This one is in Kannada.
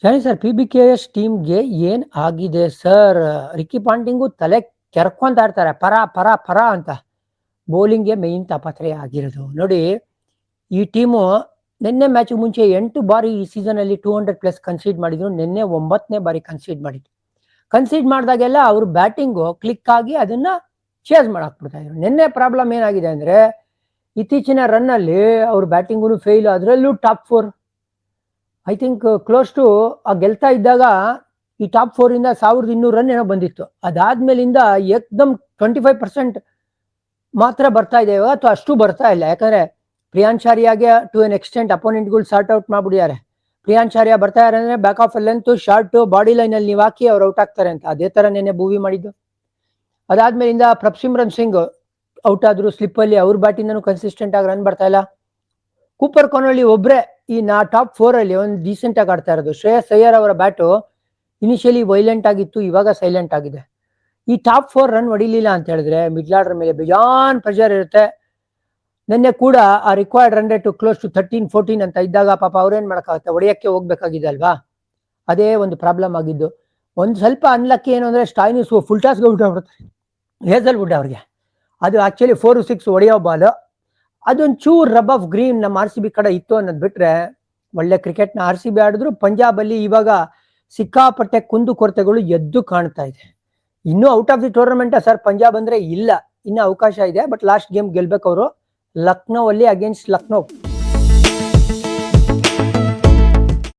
ಸರಿ ಸರ್, PBKS ಟೀಮ್ಗೆ ಏನ್ ಆಗಿದೆ ಸರ್? ರಿಕ್ಕಿ ಪಾಂಟಿಂಗು ತಲೆ ಕೆರ್ಕೊಂತ ಇರ್ತಾರೆ, ಪರ ಪರ ಪರ ಅಂತ. ಬೌಲಿಂಗ್ಗೆ ಮೇಯ್ನ್ ತಾಪತ್ರೆ ಆಗಿರೋದು ನೋಡಿ. ಈ ಟೀಮು ನಿನ್ನೆ ಮ್ಯಾಚ್ ಮುಂಚೆ 8 ಬಾರಿ ಈ ಸೀಸನ್ ಅಲ್ಲಿ 200+ ಕನ್ಸೀಡ್ ಮಾಡಿದ್ರು. ನಿನ್ನೆ 9ನೇ ಬಾರಿ ಕನ್ಸೀಡ್ ಮಾಡಿದ್ರು. ಕನ್ಸೀಡ್ ಮಾಡಿದಾಗೆಲ್ಲ ಅವ್ರ ಬ್ಯಾಟಿಂಗು ಕ್ಲಿಕ್ ಆಗಿ ಅದನ್ನ ಚೇಸ್ ಮಾಡಕ್ ಬಿಡ್ತಾ ಇದ್ರು. ನಿನ್ನೆ ಪ್ರಾಬ್ಲಮ್ ಏನಾಗಿದೆ ಅಂದ್ರೆ, ಇತ್ತೀಚಿನ ರನ್ ಅಲ್ಲಿ ಅವ್ರ ಬ್ಯಾಟಿಂಗು ಫೇಲ್, ಅದರಲ್ಲೂ top 4. I think close to ಗೆಲ್ತಾ ಇದ್ದಾಗ ಈ ಟಾಪ್ 4 ಇಂದ 1200 ರನ್ ಏನೋ ಬಂದಿತ್ತು. ಅದಾದ್ಮೇಲಿಂದ ಏಕ್ದಮ್ 25% ಮಾತ್ರ ಬರ್ತಾ ಇದೆ ಅಥವಾ ಅಷ್ಟು ಬರ್ತಾ ಇಲ್ಲ. ಯಾಕಂದ್ರೆ ಪ್ರಿಯಾಂಚಾರ್ಯಾಗೆ ಟು ಎನ್ ಎಕ್ಸ್ಟೆಂಟ್ ಅಪೋನೆಂಟ್ಗಳು ಸಾರ್ಟ್ ಔಟ್ ಮಾಡ್ಬಿಡಿದ್ದಾರೆ. ಪ್ರಿಯಾಂಚಾರ್ಯ ಬರ್ತಾ ಇದ್ದಾರೆ ಅಂದ್ರೆ back of length short body line ಅಲ್ಲಿ ನೀವು ಹಾಕಿ ಅವ್ರು ಔಟ್ ಆಗ್ತಾರೆ ಅಂತ. ಅದೇ ತರ ನೆನ್ನೆ ಭೂವಿ ಮಾಡಿದ್ದು. ಅದಾದ್ಮೇಲಿಂದ ಪ್ರಭ್ಸಿಮ್ರನ್ ಸಿಂಗ್ ಔಟ್ ಆದ್ರು ಸ್ಲಿಪ್ ಅಲ್ಲಿ. ಅವ್ರ ಬ್ಯಾಟಿಂದನೂ ಕನ್ಸಿಸ್ಟೆಂಟ್ ಆಗಿ ರನ್ ಬರ್ತಾ ಇಲ್ಲ. ಕೂಪರ್ ಕೊನೊಳ್ಳಿ ಒಬ್ರೆ ಈ ಟಾಪ್ 4 ಅಲ್ಲಿ ಒಂದು ಡೀಸೆಂಟ್ ಆಗಿ ಆಡ್ತಾ ಇರೋದು. ಶ್ರೇಯಸ್ ಅಯ್ಯರ್ ಅವರ ಬ್ಯಾಟು ಇನಿಷಿಯಲಿ ವೈಲೆಂಟ್ ಆಗಿತ್ತು, ಇವಾಗ ಸೈಲೆಂಟ್ ಆಗಿದೆ. ಈ ಟಾಪ್ 4 ರನ್ ಹೊಡಿಲಿಲ್ಲ ಅಂತ ಹೇಳಿದ್ರೆ ಮಿಡ್ಲ್ ಆರ್ಡರ್ ಮೇಲೆ ಬೇಜಾನ್ ಪ್ರೆಷರ್ ಇರುತ್ತೆ. ನಿನ್ನೆ ಕೂಡ ಆ required run rate close to 13-14 ಅಂತ ಇದ್ದಾಗ ಪಾಪ ಅವ್ರೇನ್ ಮಾಡಕ್ಕಾಗತ್ತೆ, ಹೊಡೆಯಕ್ಕೆ ಹೋಗ್ಬೇಕಾಗಿದೆ ಅಲ್ವಾ. ಅದೇ ಒಂದು ಪ್ರಾಬ್ಲಮ್ ಆಗಿದ್ದು. ಒಂದು ಸ್ವಲ್ಪ ಅನ್ಲಕ್ಕಿ ಏನು ಅಂದ್ರೆ ಸ್ಟಾಯ್ನಿಸ್ ಫುಲ್ ಟಾಸ್ ಬಿಡ್ತಾರೆ ಹೇಸಲ್ವುಡ್ ಅವ್ರಿಗೆ. ಅದು ಆಕ್ಚುಲಿ 4-6 ಹೊಡೆಯೋ ಬಾಲ್. ಅದೊಂಚೂರು ರಬ್ ಆಫ್ ಗ್ರೀನ್ ನಮ್ಮ RCB ಕಡೆ ಇತ್ತು ಅನ್ನೋದು ಬಿಟ್ರೆ ಒಳ್ಳೆ ಕ್ರಿಕೆಟ್ನ RCB ಆಡಿದ್ರು. ಪಂಜಾಬ್ ಅಲ್ಲಿ ಇವಾಗ ಸಿಕ್ಕಾಪಟ್ಟೆ ಕುಂದು ಕೊರತೆಗಳು ಎದ್ದು ಕಾಣ್ತಾ ಇದೆ. ಇನ್ನೂ out of the tournament sir Punjab ಅಂದ್ರೆ ಇಲ್ಲ, ಇನ್ನು ಅವಕಾಶ ಇದೆ. ಬಟ್ ಲಾಸ್ಟ್ ಗೇಮ್ ಗೆಲ್ಬೇಕು ಅವರು, ಲಕ್ನೋ ಅಲ್ಲಿ ಅಗೇನ್ಸ್ಟ್ ಲಕ್ನೋ.